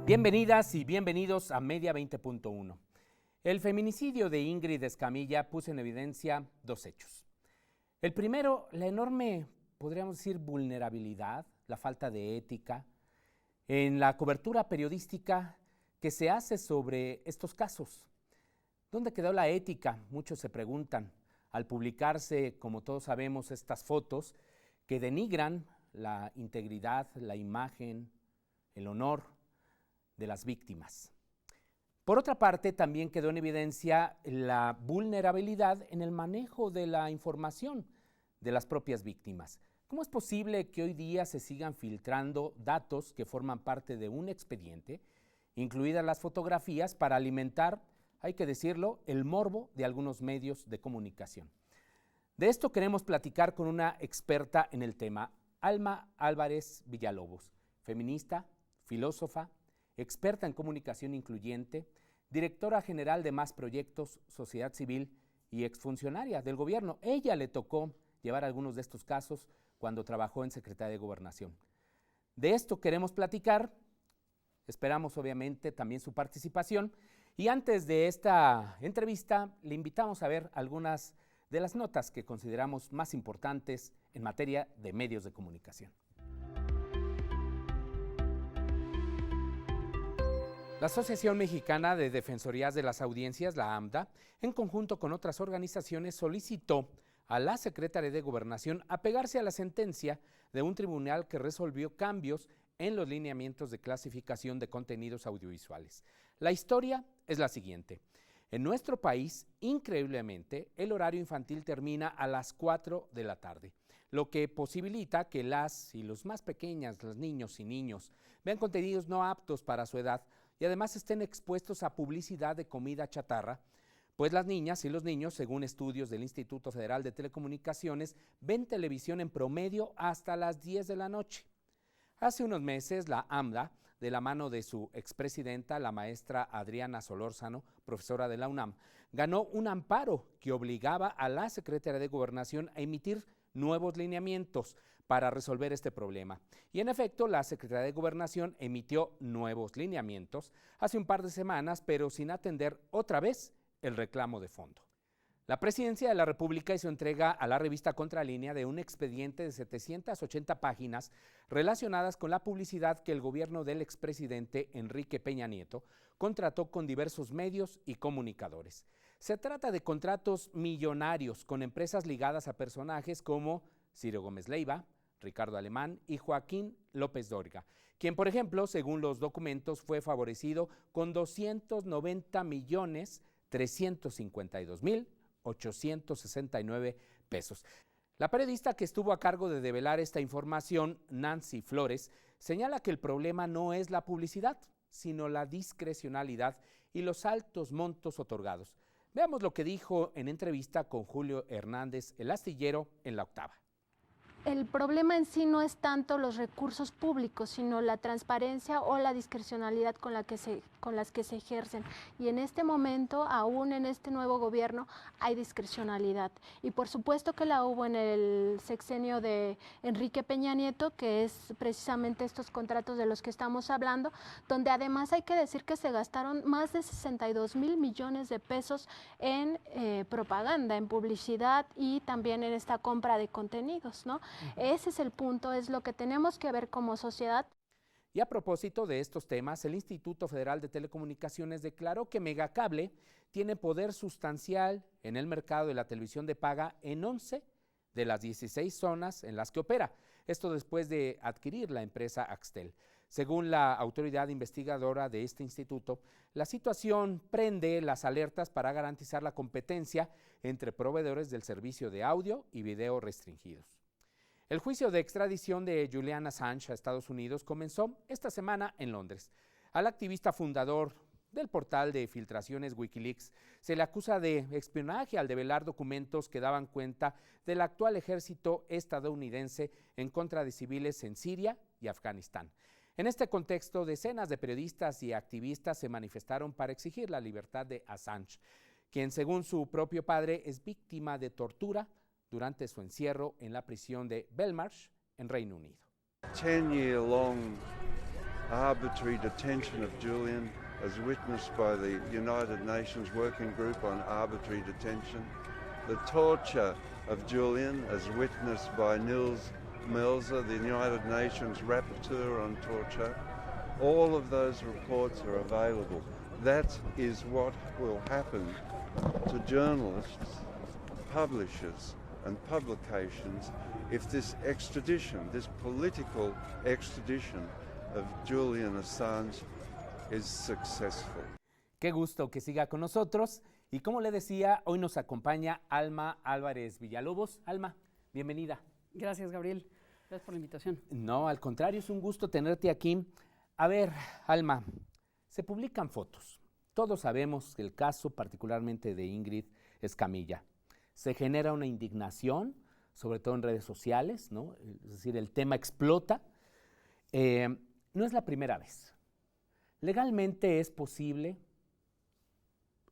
Bienvenidas y bienvenidos a Media 20.1. El feminicidio de Ingrid Escamilla puso en evidencia dos hechos. El primero, la enorme, podríamos decir, vulnerabilidad, la falta de ética en la cobertura periodística que se hace sobre estos casos. ¿Dónde quedó la ética? Muchos se preguntan al publicarse, como todos sabemos, estas fotos que denigran la integridad, la imagen, el honor de las víctimas. Por otra parte, también quedó en evidencia la vulnerabilidad en el manejo de la información de las propias víctimas. ¿Cómo es posible que hoy día se sigan filtrando datos que forman parte de un expediente, incluidas las fotografías, para alimentar, hay que decirlo, el morbo de algunos medios de comunicación? De esto queremos platicar con una experta en el tema, Alma Álvarez Villalobos, feminista, filósofa, experta en comunicación incluyente, directora general de Más Proyectos, Sociedad Civil y exfuncionaria del gobierno. Ella le tocó llevar algunos de estos casos cuando trabajó en Secretaría de Gobernación. De esto queremos platicar, esperamos obviamente también su participación, y antes de esta entrevista le invitamos a ver algunas de las notas que consideramos más importantes en materia de medios de comunicación. La Asociación Mexicana de Defensorías de las Audiencias, la AMDA, en conjunto con otras organizaciones, solicitó a la Secretaría de Gobernación apegarse a la sentencia de un tribunal que resolvió cambios en los lineamientos de clasificación de contenidos audiovisuales. La historia es la siguiente. En nuestro país, increíblemente, el horario infantil termina a las 4 de la tarde, lo que posibilita que las y los más pequeñas, los niños y niños, vean contenidos no aptos para su edad y además estén expuestos a publicidad de comida chatarra, pues las niñas y los niños, según estudios del Instituto Federal de Telecomunicaciones, ven televisión en promedio hasta las 10 de la noche. Hace unos meses, la AMDA, de la mano de su expresidenta, la maestra Adriana Solórzano, profesora de la UNAM, ganó un amparo que obligaba a la Secretaría de Gobernación a emitir nuevos lineamientos para resolver este problema. Y en efecto, la Secretaría de Gobernación emitió nuevos lineamientos hace un par de semanas, pero sin atender otra vez el reclamo de fondo. La Presidencia de la República hizo entrega a la revista Contralínea de un expediente de 780 páginas relacionadas con la publicidad que el gobierno del expresidente Enrique Peña Nieto contrató con diversos medios y comunicadores. Se trata de contratos millonarios con empresas ligadas a personajes como Ciro Gómez Leiva, Ricardo Alemán y Joaquín López Dóriga, quien, por ejemplo, según los documentos, fue favorecido con 290,352,869 pesos. La periodista que estuvo a cargo de develar esta información, Nancy Flores, señala que el problema no es la publicidad, sino la discrecionalidad y los altos montos otorgados. Veamos lo que dijo en entrevista con Julio Hernández, el astillero, en La Octava. El problema en sí no es tanto los recursos públicos, sino la transparencia o la discrecionalidad con las que se ejercen. Y en este momento, aún en este nuevo gobierno, hay discrecionalidad. Y por supuesto que la hubo en el sexenio de Enrique Peña Nieto, que es precisamente estos contratos de los que estamos hablando, donde además hay que decir que se gastaron más de 62,000 millones de pesos en propaganda, en publicidad y también en esta compra de contenidos, ¿no? Ese es el punto, es lo que tenemos que ver como sociedad. Y a propósito de estos temas, el Instituto Federal de Telecomunicaciones declaró que Megacable tiene poder sustancial en el mercado de la televisión de paga en 11 de las 16 zonas en las que opera. Esto después de adquirir la empresa Axtel. Según la autoridad investigadora de este instituto, la situación prende las alertas para garantizar la competencia entre proveedores del servicio de audio y video restringidos. El juicio de extradición de Julian Assange a Estados Unidos comenzó esta semana en Londres. Al activista fundador del portal de filtraciones Wikileaks se le acusa de espionaje al develar documentos que daban cuenta del actual ejército estadounidense en contra de civiles en Siria y Afganistán. En este contexto, decenas de periodistas y activistas se manifestaron para exigir la libertad de Assange, quien, según su propio padre, es víctima de tortura durante su encierro en la prisión de Belmarsh, en Reino Unido. arbitrary detention of Julian as witnessed by the United Nations Working Group on Arbitrary Detention, the torture of Julian as witnessed by Nils Melzer, the United Nations Rapporteur on Torture. All of those reports are available. That is what will happen to journalists, publishers and publications if this extradition, this political extradition of Julian Assange is successful. Qué gusto que siga con nosotros. Y como le decía, hoy nos acompaña Alma Álvarez Villalobos. Alma, bienvenida. Gracias, Gabriel. Gracias por la invitación. No, al contrario, es un gusto tenerte aquí. A ver, Alma, se publican fotos. Todos sabemos que el caso, particularmente de Ingrid Escamilla, se genera una indignación, sobre todo en redes sociales, ¿no? Es decir, el tema explota. No es la primera vez. Legalmente es posible,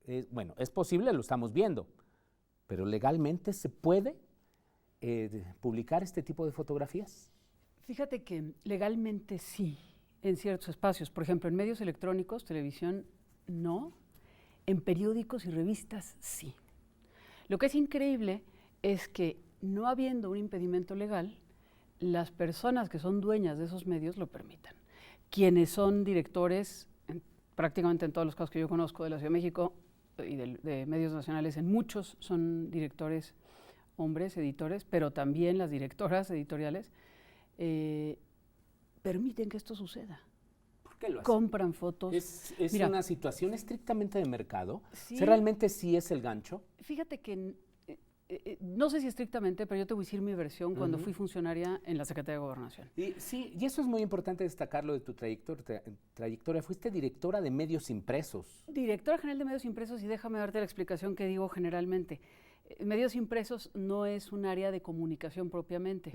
es posible, lo estamos viendo, pero legalmente se puede publicar este tipo de fotografías. Fíjate que legalmente sí, en ciertos espacios. Por ejemplo, en medios electrónicos, televisión, no. En periódicos y revistas, sí. Lo que es increíble es que, no habiendo un impedimento legal, las personas que son dueñas de esos medios lo permitan. Quienes son directores, prácticamente en todos los casos que yo conozco de la Ciudad de México y de medios nacionales, en muchos son directores hombres, editores, pero también las directoras editoriales permiten que esto suceda. ¿Por qué lo hacen? Compran fotos. ¿Es Mira, una situación estrictamente de mercado? Sí. ¿Sí, realmente sí es el gancho? Fíjate que no sé si estrictamente, pero yo te voy a decir mi versión cuando fui funcionaria en la Secretaría de Gobernación. Sí, y eso es muy importante destacarlo de tu trayectoria. Fuiste directora de medios impresos. Directora general de medios impresos, y déjame darte la explicación que digo generalmente. Medios impresos no es un área de comunicación propiamente,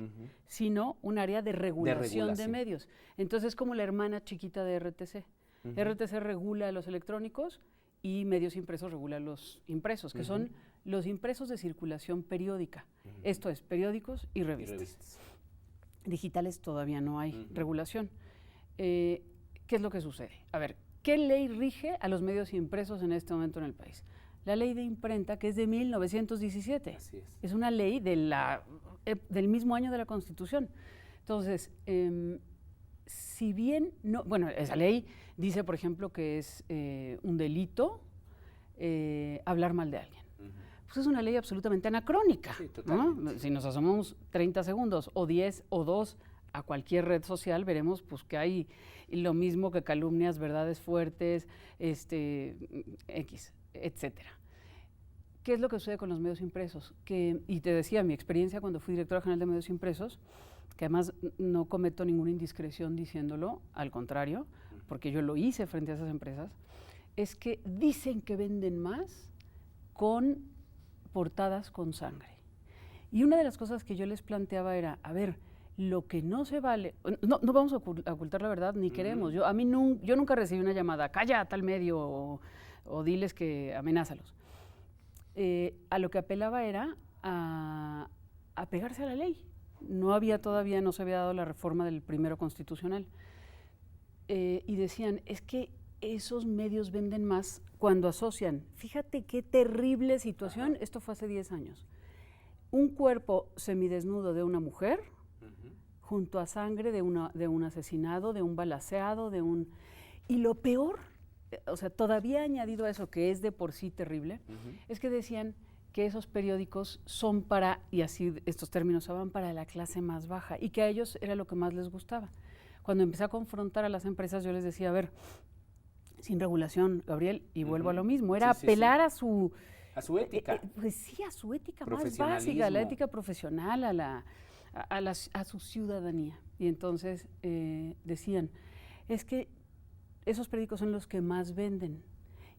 sino un área de regulación de medios. Entonces es como la hermana chiquita de RTC. RTC regula los electrónicos y medios impresos regula los impresos, que son los impresos de circulación periódica. Esto es, periódicos y revistas. Digitales todavía no hay regulación. ¿Qué es lo que sucede? A ver, ¿qué ley rige a los medios impresos en este momento en el país? La ley de imprenta, que es de 1917. Así es. Es una ley del mismo año de la Constitución. Entonces, si bien no, bueno, esa ley dice, por ejemplo, que es un delito hablar mal de alguien. Pues es una ley absolutamente anacrónica, sí, totalmente, ¿no? sí. Si nos asomamos 30 segundos o 10 o 2 a cualquier red social, veremos pues que hay lo mismo que calumnias, verdades fuertes, X, etcétera. ¿Qué es lo que sucede con los medios impresos? Y te decía, mi experiencia cuando fui directora general de medios impresos, que además no cometo ninguna indiscreción diciéndolo, al contrario, porque yo lo hice frente a esas empresas, es que dicen que venden más con portadas con sangre. Y una de las cosas que yo les planteaba era, a ver, lo que no se vale, no vamos a ocultar la verdad, ni queremos. Yo nunca recibí una llamada, calla a tal medio o diles que amenázalos. A lo que apelaba era a pegarse a la ley. No se había dado la reforma del primero constitucional. Y decían, es que esos medios venden más cuando asocian. Fíjate qué terrible situación, esto fue hace 10 años. Un cuerpo semidesnudo de una mujer junto a sangre de un asesinado, de un balaceado, Y lo peor, o sea, todavía añadido a eso, que es de por sí terrible, es que decían que esos periódicos son para, y así estos términos van para la clase más baja, y que a ellos era lo que más les gustaba. Cuando empecé a confrontar a las empresas, yo les decía, a ver, sin regulación, Gabriel, y vuelvo a lo mismo, era apelar a su ética. Pues sí, a su ética más básica, la ética profesional, a su ciudadanía. Y entonces decían, es que esos periódicos son los que más venden,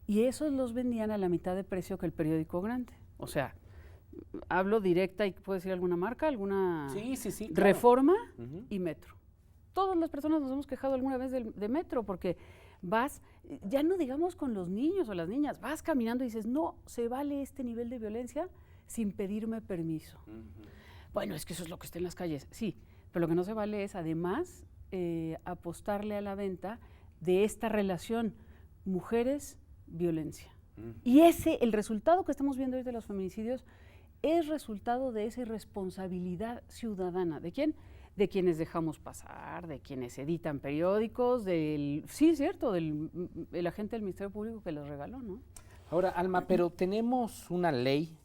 y esos los vendían a la mitad de precio que el periódico grande. O sea, hablo directa, y ¿puedo decir alguna marca? ¿Alguna Sí, claro. Reforma y Metro? Todas las personas nos hemos quejado alguna vez de Metro, porque vas, ya no digamos con los niños o las niñas, vas caminando y dices, no se vale este nivel de violencia sin pedirme permiso. Bueno, es que eso es lo que está en las calles, sí, pero lo que no se vale es además apostarle a la venta de esta relación mujeres-violencia. Y el resultado que estamos viendo hoy de los feminicidios es resultado de esa irresponsabilidad ciudadana. ¿De quién? De quienes dejamos pasar, de quienes editan periódicos, del el agente del Ministerio Público que los regaló, ¿no? Ahora, Alma, pero tenemos una ley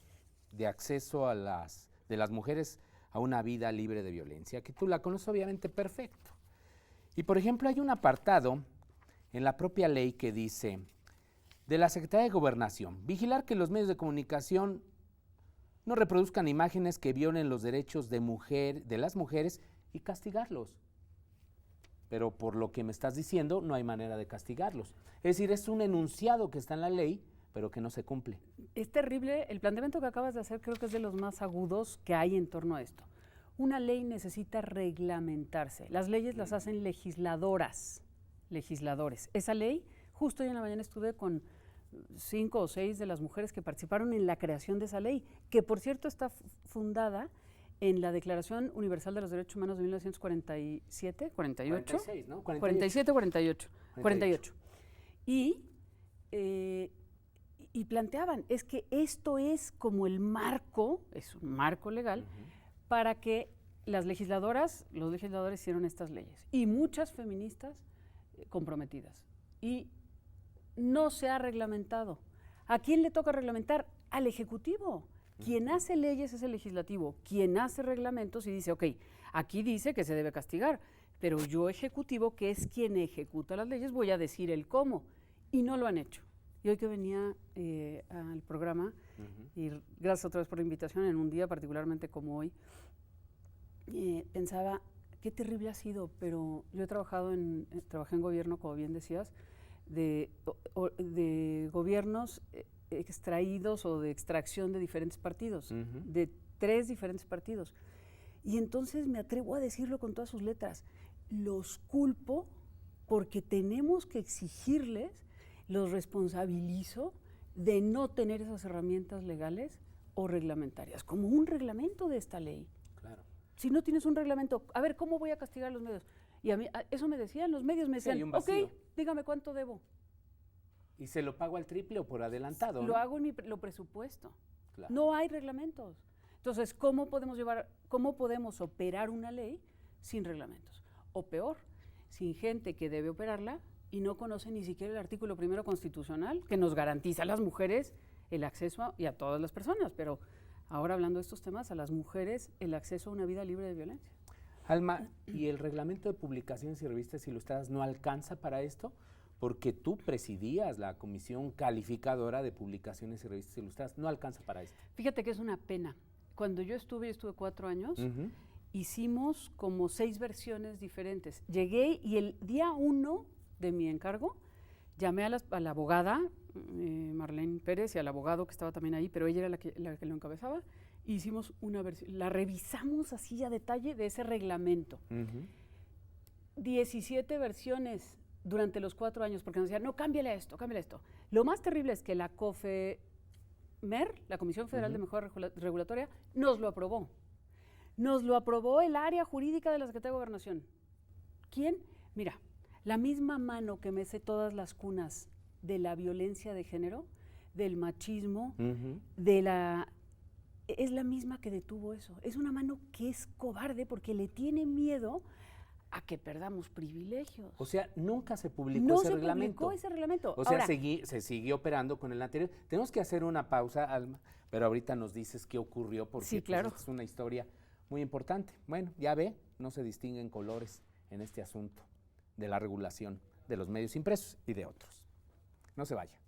de acceso de las mujeres a una vida libre de violencia, que tú la conoces obviamente perfecto. Y, por ejemplo, hay un apartado en la propia ley que dice, de la Secretaría de Gobernación, vigilar que los medios de comunicación no reproduzcan imágenes que violen los derechos de las mujeres y castigarlos. Pero por lo que me estás diciendo, no hay manera de castigarlos. Es decir, es un enunciado que está en la ley, pero que no se cumple. Es terrible, el planteamiento que acabas de hacer creo que es de los más agudos que hay en torno a esto. Una ley necesita reglamentarse. Las leyes las hacen legisladores. Esa ley, justo hoy en la mañana estuve con 5 o 6 de las mujeres que participaron en la creación de esa ley, que por cierto está fundada en la Declaración Universal de los Derechos Humanos de 1947, 48. 46, ¿no? 47 o 48. 48. Y planteaban, es que esto es como el marco, es un marco legal, para que las legisladoras, los legisladores hicieron estas leyes. Y muchas feministas comprometidas. Y no se ha reglamentado. ¿A quién le toca reglamentar? Al Ejecutivo. Quien hace leyes es el Legislativo. Quien hace reglamentos y dice, ok, aquí dice que se debe castigar, pero yo, Ejecutivo, que es quien ejecuta las leyes, voy a decir el cómo. Y no lo han hecho. Y hoy que venía al programa, y gracias otra vez por la invitación, en un día particularmente como hoy, pensaba, qué terrible ha sido, pero yo trabajé en gobierno, como bien decías, de gobiernos extraídos o de extracción de diferentes partidos, de 3 diferentes partidos. Y entonces me atrevo a decirlo con todas sus letras, los culpo porque tenemos que exigirles, los responsabilizo de no tener esas herramientas legales o reglamentarias, como un reglamento de esta ley. Claro. Si no tienes un reglamento, a ver, ¿cómo voy a castigar a los medios? Y a mí, eso me decían, los medios me decían, ok, dígame cuánto debo. ¿Y se lo pago al triple o por adelantado? Lo ¿no? hago en lo presupuesto. Claro. No hay reglamentos. Entonces, ¿cómo podemos operar una ley sin reglamentos? O peor, sin gente que debe operarla y no conoce ni siquiera el artículo 1 constitucional que nos garantiza a las mujeres el acceso y a todas las personas, pero ahora hablando de estos temas, a las mujeres el acceso a una vida libre de violencia. Alma, ¿y el reglamento de publicaciones y revistas ilustradas no alcanza para esto? Porque tú presidías la comisión calificadora de publicaciones y revistas ilustradas. ¿No alcanza para esto? Fíjate que es una pena. Cuando yo estuve 4 años, hicimos como 6 versiones diferentes. Llegué y el día 1 de mi encargo, llamé a la abogada, Marlene Pérez, y al abogado que estaba también ahí, pero ella era la que lo encabezaba, y hicimos una versión, la revisamos así a detalle de ese reglamento. 17 versiones durante los 4 años, porque nos decían, no, cámbiale esto, cámbiale esto. Lo más terrible es que la COFEMER, la Comisión Federal de Mejora Regulatoria, nos lo aprobó. Nos lo aprobó el área jurídica de la Secretaría de Gobernación. ¿Quién? Mira, la misma mano que mece todas las cunas de la violencia de género, del machismo, es la misma que detuvo eso. Es una mano que es cobarde porque le tiene miedo a que perdamos privilegios. O sea, nunca se publicó ese reglamento. No se publicó ese reglamento. O sea, se sigue operando con el anterior. Tenemos que hacer una pausa, Alma, pero ahorita nos dices qué ocurrió porque sí, claro. Pues, es una historia muy importante. Bueno, ya ve, no se distinguen colores en este asunto de la regulación de los medios impresos y de otros. No se vaya.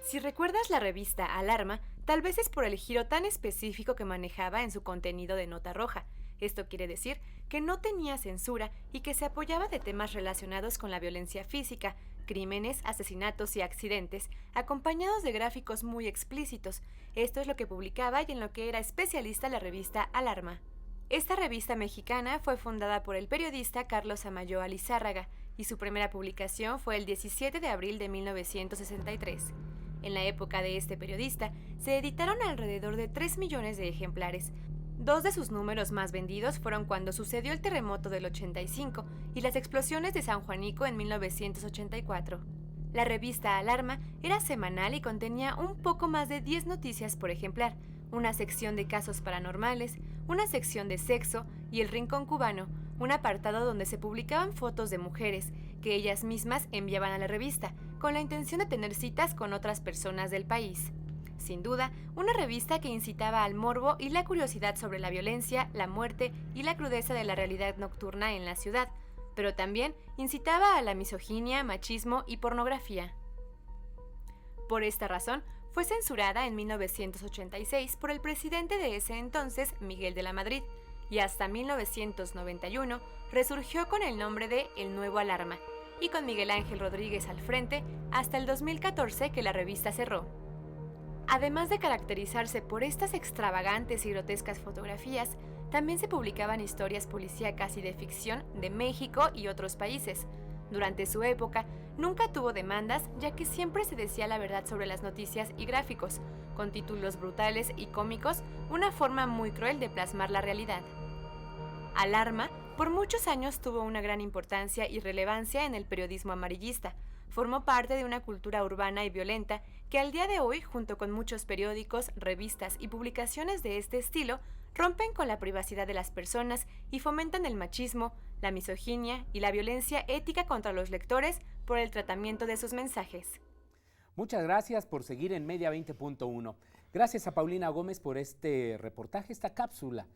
Si recuerdas la revista Alarma, tal vez es por el giro tan específico que manejaba en su contenido de nota roja. Esto quiere decir que no tenía censura y que se apoyaba de temas relacionados con la violencia física, crímenes, asesinatos y accidentes, acompañados de gráficos muy explícitos. Esto es lo que publicaba y en lo que era especialista la revista Alarma. Esta revista mexicana fue fundada por el periodista Carlos Amayoa Lizárraga y su primera publicación fue el 17 de abril de 1963. En la época de este periodista, se editaron alrededor de 3 millones de ejemplares. 2 de sus números más vendidos fueron cuando sucedió el terremoto del 85 y las explosiones de San Juanico en 1984. La revista Alarma era semanal y contenía un poco más de 10 noticias por ejemplar, una sección de casos paranormales, una sección de sexo y el Rincón Cubano, un apartado donde se publicaban fotos de mujeres que ellas mismas enviaban a la revista, con la intención de tener citas con otras personas del país. Sin duda, una revista que incitaba al morbo y la curiosidad sobre la violencia, la muerte y la crudeza de la realidad nocturna en la ciudad, pero también incitaba a la misoginia, machismo y pornografía. Por esta razón, fue censurada en 1986 por el presidente de ese entonces, Miguel de la Madrid, y hasta 1991 resurgió con el nombre de El Nuevo Alarma, y con Miguel Ángel Rodríguez al frente hasta el 2014 que la revista cerró. Además de caracterizarse por estas extravagantes y grotescas fotografías, también se publicaban historias policíacas y de ficción de México y otros países. Durante su época, nunca tuvo demandas, ya que siempre se decía la verdad sobre las noticias y gráficos, con títulos brutales y cómicos, una forma muy cruel de plasmar la realidad. Alarma, por muchos años tuvo una gran importancia y relevancia en el periodismo amarillista. Formó parte de una cultura urbana y violenta que al día de hoy, junto con muchos periódicos, revistas y publicaciones de este estilo, rompen con la privacidad de las personas y fomentan el machismo, la misoginia y la violencia ética contra los lectores por el tratamiento de sus mensajes. Muchas gracias por seguir en Media 20.1. Gracias a Paulina Gómez por este reportaje, esta cápsula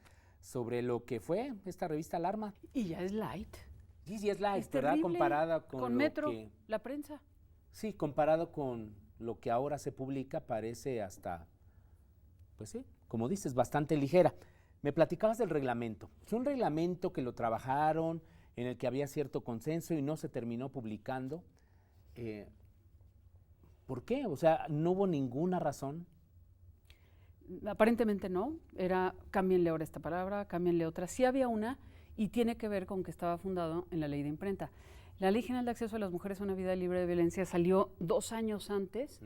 sobre lo que fue esta revista Alarma. Y ya es light. Sí, es light, Es ¿verdad? terrible. Comparada con lo Metro, que... la prensa. Sí, comparado con lo que ahora se publica, parece hasta, pues sí, como dices, bastante ligera. Me platicabas del reglamento. Es un reglamento que lo trabajaron, en el que había cierto consenso y no se terminó publicando. ¿Por qué? O sea, ¿no hubo ninguna razón? Aparentemente no, era cámbienle ahora esta palabra, cámbienle otra. Sí había una y tiene que ver con que estaba fundado en la ley de imprenta. La Ley General de Acceso a las Mujeres a una Vida Libre de Violencia salió 2 años antes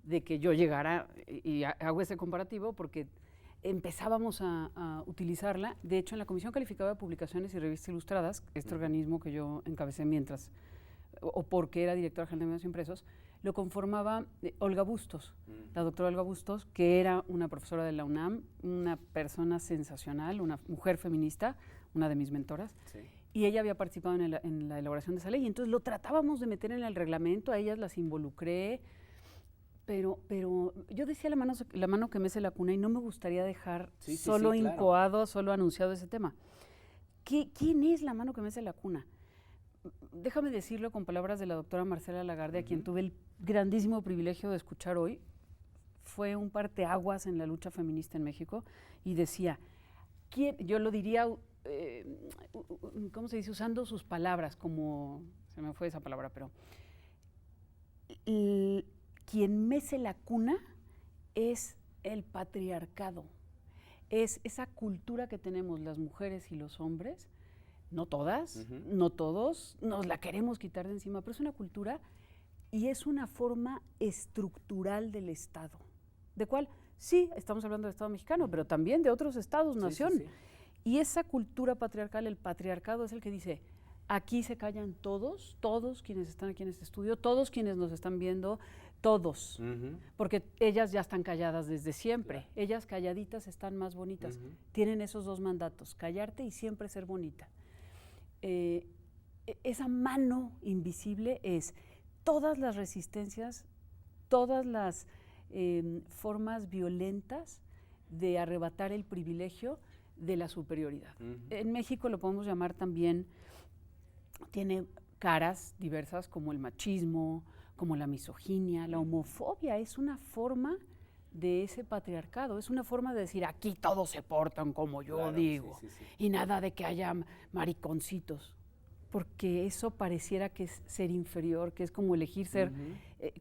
de que yo llegara, y hago ese comparativo porque empezábamos a utilizarla. De hecho, en la Comisión Calificada de Publicaciones y Revistas Ilustradas, este organismo que yo encabecé mientras, o porque era directora general de medios impresos, lo conformaba Olga Bustos, la doctora Olga Bustos, que era una profesora de la UNAM, una persona sensacional, una mujer feminista, una de mis mentoras. Sí. Y ella había participado en la elaboración de esa ley, y entonces lo tratábamos de meter en el reglamento, a ellas las involucré, pero yo decía la mano que mece la cuna, y no me gustaría dejar solo incoado, solo anunciado ese tema. ¿Quién es la mano que mece la cuna? Déjame decirlo con palabras de la doctora Marcela Lagarde, a quien tuve el grandísimo privilegio de escuchar hoy. Fue un parteaguas en la lucha feminista en México, y decía, yo lo diría... ¿cómo se dice? Usando sus palabras, como se me fue esa palabra, pero quien mece la cuna es el patriarcado, es esa cultura que tenemos las mujeres y los hombres, no todas, no todos, nos la queremos quitar de encima, pero es una cultura y es una forma estructural del Estado, ¿de cuál? Sí, estamos hablando del Estado mexicano, pero también de otros estados, nación. Sí. Y esa cultura patriarcal, el patriarcado es el que dice, aquí se callan todos quienes están aquí en este estudio, todos quienes nos están viendo, todos, porque ellas ya están calladas desde siempre, claro. Ellas calladitas están más bonitas, tienen esos 2 mandatos, callarte y siempre ser bonita. Esa mano invisible es todas las resistencias, todas las formas violentas de arrebatar el privilegio de la superioridad. En México lo podemos llamar también, tiene caras diversas como el machismo, como la misoginia, la homofobia, es una forma de ese patriarcado, es una forma de decir aquí todos se portan como yo digo, sí. Y nada de que haya mariconcitos, porque eso pareciera que es ser inferior, que es como elegir ser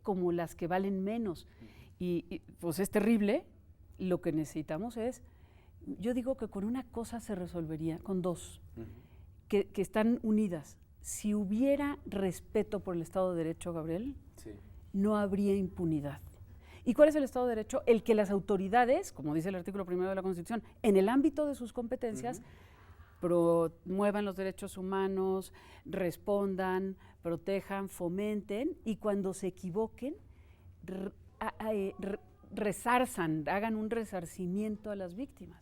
como las que valen menos, y pues es terrible. Lo que necesitamos es, yo digo que con una cosa se resolvería, con 2, que están unidas. Si hubiera respeto por el Estado de Derecho, Gabriel, no habría impunidad. ¿Y cuál es el Estado de Derecho? El que las autoridades, como dice el artículo 1 de la Constitución, en el ámbito de sus competencias, promuevan los derechos humanos, respondan, protejan, fomenten, y cuando se equivoquen, resarzan, hagan un resarcimiento a las víctimas.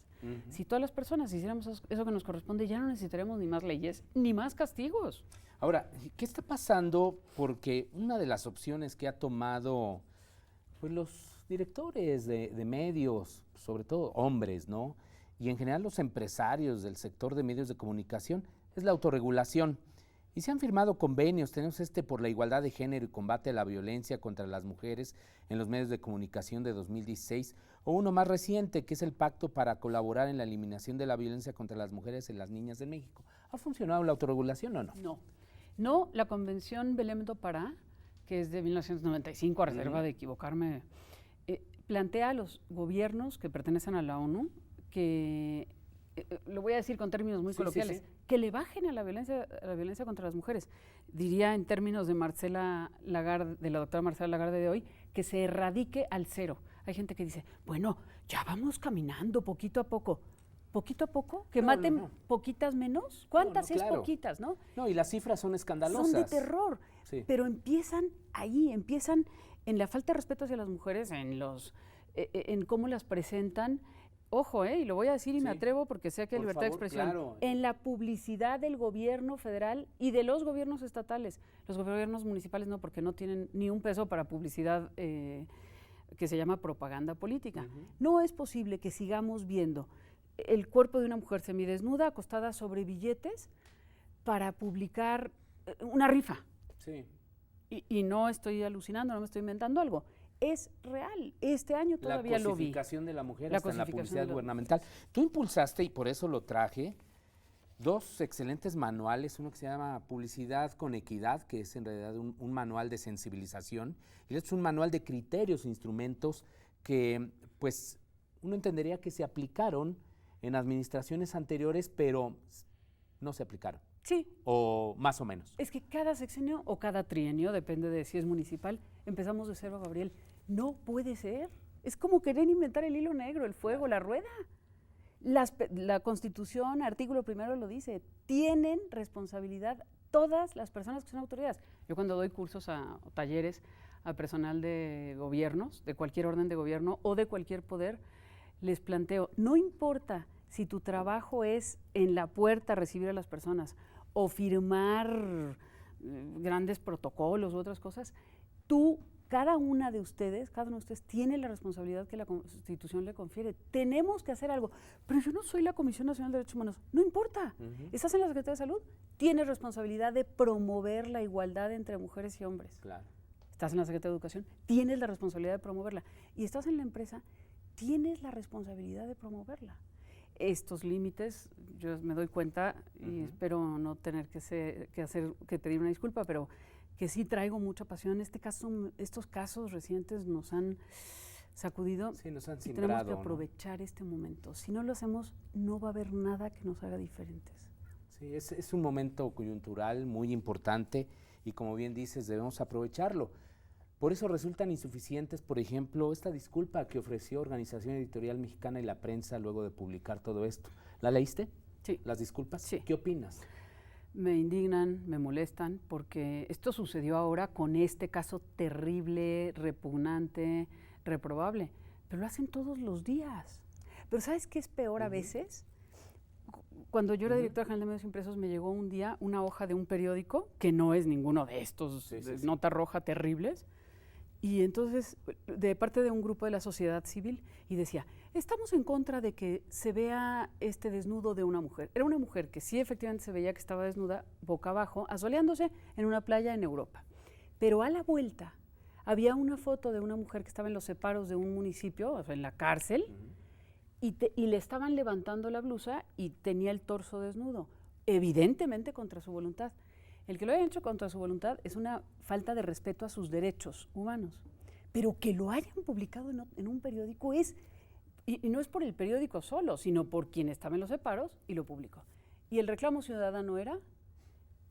Si todas las personas hiciéramos eso que nos corresponde, ya no necesitaríamos ni más leyes, ni más castigos. Ahora, ¿qué está pasando? Porque una de las opciones que ha tomado pues, los directores de medios, sobre todo hombres, ¿no? Y en general los empresarios del sector de medios de comunicación, es la autorregulación. Y se han firmado convenios, tenemos por la igualdad de género y combate a la violencia contra las mujeres en los medios de comunicación de 2016, o uno más reciente, que es el Pacto para colaborar en la eliminación de la violencia contra las mujeres y las niñas en México. ¿Ha funcionado la autorregulación o no? No, la Convención Belém do Pará, que es de 1995, a reserva de equivocarme, plantea a los gobiernos que pertenecen a la ONU que, lo voy a decir con términos muy coloquiales, que le bajen a la violencia contra las mujeres. Diría en términos de Marcela Lagarde, de la doctora Marcela Lagarde de hoy, que se erradique al cero. Hay gente que dice, bueno, ya vamos caminando poquito a poco. ¿Poquito a poco? ¿Que maten poquitas menos? ¿Cuántas es poquitas, no? No, y las cifras son escandalosas. Son de terror, pero empiezan ahí, empiezan en la falta de respeto hacia las mujeres, en cómo las presentan. Ojo, y lo voy a decir y me atrevo porque sé que hay libertad de expresión. Claro. En la publicidad del gobierno federal y de los gobiernos estatales. Los gobiernos municipales no, porque no tienen ni un peso para publicidad que se llama propaganda política. No es posible que sigamos viendo el cuerpo de una mujer semidesnuda acostada sobre billetes para publicar una rifa. Sí. Y no estoy alucinando, no me estoy inventando algo. Es real. Este año todavía lo vi. La cosificación de la mujer hasta en la publicidad gubernamental. Tú impulsaste, y por eso lo traje, 2 excelentes manuales, uno que se llama Publicidad con Equidad, que es en realidad un manual de sensibilización, y el otro es un manual de criterios e instrumentos que, pues, uno entendería que se aplicaron en administraciones anteriores, pero no se aplicaron. Sí. O más o menos. Es que cada sexenio o cada trienio, depende de si es municipal, empezamos de cero, Gabriel. No puede ser. Es como querer inventar el hilo negro, el fuego, la rueda. La Constitución, artículo 1 lo dice, tienen responsabilidad todas las personas que son autoridades. Yo cuando doy cursos o talleres a personal de gobiernos, de cualquier orden de gobierno o de cualquier poder, les planteo, no importa si tu trabajo es en la puerta recibir a las personas o firmar grandes protocolos u otras cosas, cada uno de ustedes tiene la responsabilidad que la Constitución le confiere. Tenemos que hacer algo. Pero yo no soy la Comisión Nacional de Derechos Humanos. No importa. Estás en la Secretaría de Salud, tienes responsabilidad de promover la igualdad entre mujeres y hombres. Claro. Estás en la Secretaría de Educación, tienes la responsabilidad de promoverla. Y estás en la empresa, tienes la responsabilidad de promoverla. Estos límites, yo me doy cuenta y espero no tener que pedir una disculpa, pero que sí traigo mucha pasión. Estos casos recientes nos han sacudido, sí, nos han y tenemos que aprovechar este momento. Si no lo hacemos, no va a haber nada que nos haga diferentes. Sí, es un momento coyuntural muy importante y, como bien dices, debemos aprovecharlo. Por eso resultan insuficientes, por ejemplo, esta disculpa que ofreció Organización Editorial Mexicana y la prensa luego de publicar todo esto. ¿La leíste? Sí. ¿Las disculpas? Sí. ¿Qué opinas? Me indignan, me molestan, porque esto sucedió ahora con este caso terrible, repugnante, reprobable, pero lo hacen todos los días. Pero ¿sabes qué es peor a veces? Cuando yo era directora general de medios impresos, me llegó un día una hoja de un periódico, que no es ninguno de estos nota roja terribles, y entonces de parte de un grupo de la sociedad civil, y decía, estamos en contra de que se vea este desnudo de una mujer. Era una mujer que sí efectivamente se veía que estaba desnuda, boca abajo, asoleándose en una playa en Europa. Pero a la vuelta había una foto de una mujer que estaba en los separos de un municipio, o sea, en la cárcel, y le estaban levantando la blusa y tenía el torso desnudo, evidentemente contra su voluntad. El que lo haya hecho contra su voluntad es una falta de respeto a sus derechos humanos, pero que lo hayan publicado en un periódico y no es por el periódico solo, sino por quien estaba en los separos y lo publicó. Y el reclamo ciudadano era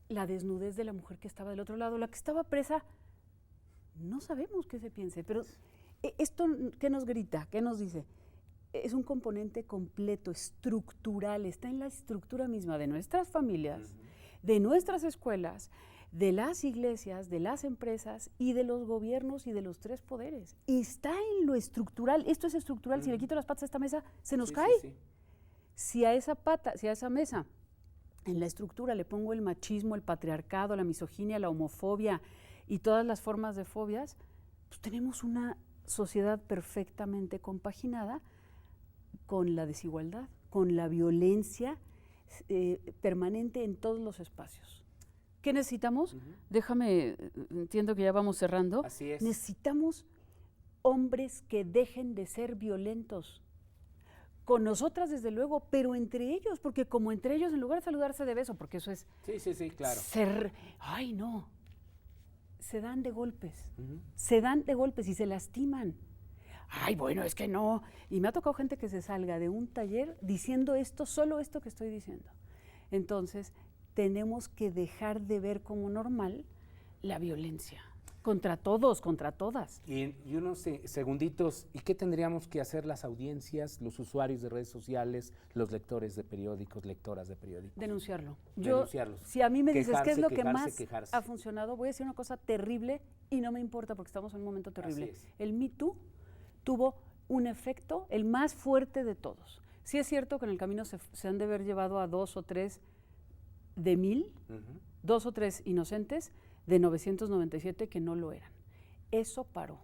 la desnudez de la mujer que estaba del otro lado, la que estaba presa. No sabemos qué se piense, pero ¿Esto qué nos grita? ¿Qué nos dice? Es un componente completo, estructural, está en la estructura misma de nuestras familias, de nuestras escuelas, de las iglesias, de las empresas y de los gobiernos y de los tres poderes. Está en lo estructural, esto es estructural, si le quito las patas a esta mesa, se nos cae. Si a esa mesa, en la estructura le pongo el machismo, el patriarcado, la misoginia, la homofobia y todas las formas de fobias, pues tenemos una sociedad perfectamente compaginada con la desigualdad, con la violencia permanente en todos los espacios. ¿Qué necesitamos? Déjame, entiendo que ya vamos cerrando. Así es. Necesitamos hombres que dejen de ser violentos. Con nosotras, desde luego, pero entre ellos, porque como entre ellos, en lugar de saludarse de beso, porque eso es... Sí, claro. ¡Ay, no! Se dan de golpes. Se dan de golpes y se lastiman. Ay, bueno, es que no. Y me ha tocado gente que se salga de un taller diciendo esto, solo esto que estoy diciendo. Entonces, tenemos que dejar de ver como normal la violencia. Contra todos, contra todas. Y unos segunditos, ¿y qué tendríamos que hacer las audiencias, los usuarios de redes sociales, los lectores de periódicos, lectoras de periódicos? Denunciarlo. Denunciarlos. Si a mí me dices qué es lo que más quejarse. ha funcionado, voy a decir una cosa terrible y no me importa porque estamos en un momento terrible. El Me Too tuvo un efecto, el más fuerte de todos. Sí es cierto que en el camino se han de haber llevado a 2 o 3 de 1000, 2 o 3 inocentes, de 997 que no lo eran. Eso paró,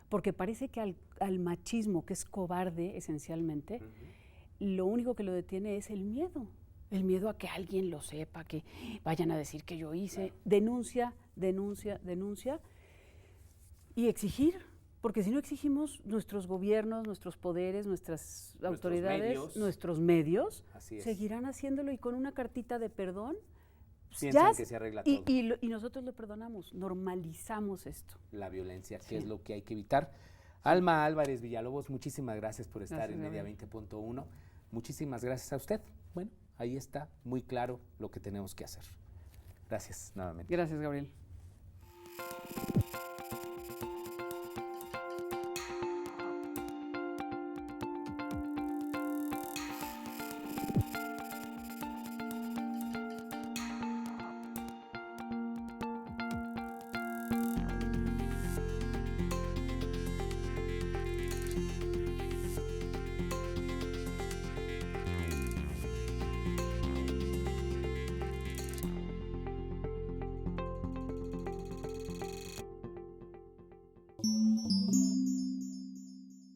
porque parece que al machismo, que es cobarde esencialmente, lo único que lo detiene es el miedo a que alguien lo sepa, que vayan a decir que yo hice. Denuncia, denuncia, denuncia y exigir, porque si no exigimos, nuestros gobiernos, nuestros poderes, nuestras autoridades, nuestros medios seguirán haciéndolo y con una cartita de perdón piensan que se arregla todo. Y nosotros lo perdonamos, normalizamos esto. La violencia, que es lo que hay que evitar. Alma Álvarez Villalobos, muchísimas gracias por estar en Media 20.1. Muchísimas gracias a usted. Bueno, ahí está muy claro lo que tenemos que hacer. Gracias nuevamente. Gracias, Gabriel.